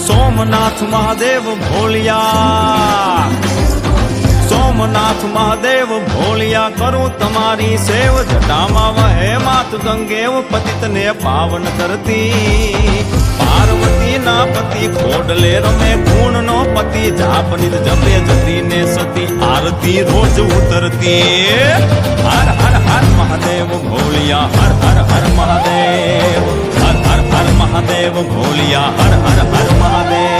સોમનાથ મહાદેવ ભોલિયા, સોમનાથ મહાદેવ ભોલિયા, કરું તમારી સેવ, જટામાં વહે માત ગંગેવ, પતિતને પાવન કરતી, પાર્વતી ના પતિ ખોડલે રમે, ગુણ નો પતિ જાપ નિજ જપે, જતી ને સતી આરતી રોજ ઉતરતી. હર હર હર મહાદેવ ભોલિયા, હર હર હર મહાદેવ, હર હર હર મહાદેવ ભોલિયા, હર હર હર મહાદેવ.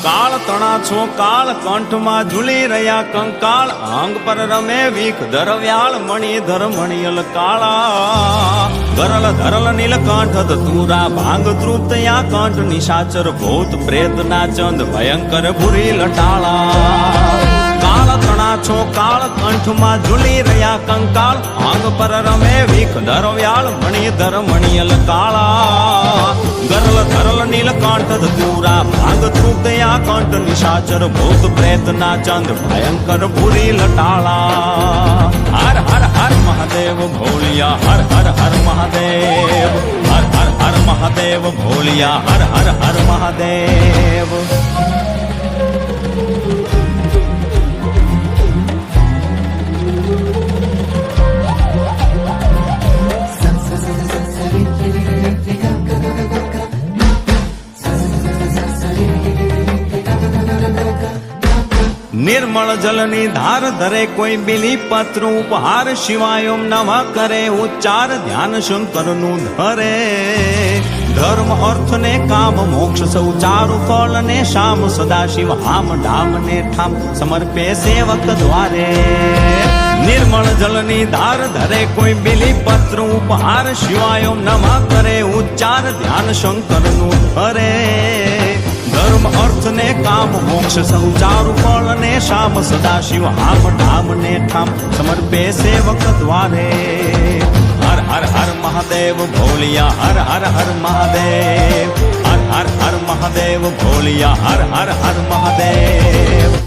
કાળ તણા છો કાળ, કંઠમાં ઝૂલી રહ્યા કંકાળ, અંગ પર રમે વીખ ધરવ્યાળ, મણિધર મણિયલ કાળા, ગરલ ધરલ નીલકંઠ ધતુરા, ભાંગ તૃપ્તયા કંઠ, નિશાચર ભૂત પ્રેત ના ચંદ, ભયંકર ભૂરી લટાળા. કાળ તણા છો કાળ, કંઠમાં ઝૂલી રહ્યા કંકાળ, અંગ પર રમે વીખ ધરવ્યાળ, મણિધર મણિયલ કાળા, ગરલ ધરલ નીલકંઠ ધતુરા, ભાંગ તૃપ્તયા કંઠ, નિશાચર ભૂત પ્રેત ના ચંદ, ભયંકર ભૂરી લટાળા. હર હર હર મહાદેવ ભોલિયા, હર હર હર મહાદેવ, હર હર હર મહાદેવ ભોલિયા, હર હર હર મહાદેવ. નિર્મળ જલની ધાર ધરે કોઈ બિલી પત્ર ઉપહાર, શિવાય ઓમ નમઃ કરે ઉચ્ચાર, ધ્યાન શંકરનું ધરે. ધર્મ અર્થ ને કામ મોક્ષ સૌ ચારુ ફળ ને શામ, સદા શિવ હામ ધામ ને ઠામ, સમર્પે સેવક દ્વારે. નિર્મળ જલની ધાર ધરે કોઈ બિલી પત્ર ઉપહાર, શિવાય ઓમ નમઃ કરે ઉચ્ચાર, ધ્યાન શંકરનું ધરે. ધર્મ અર્થ ને કામ મોક્ષ સૌ ચારુ ફળ ને શામ, સદા શિવ હામ ધામ ને ઠામ, સમર્પે સેવક દ્વારે. હર હર હર મહાદેવ ભોલિયા, હર હર હર મહાદેવ, હર હર હર મહાદેવ ભોલિયા, હર હર હર મહાદેવ.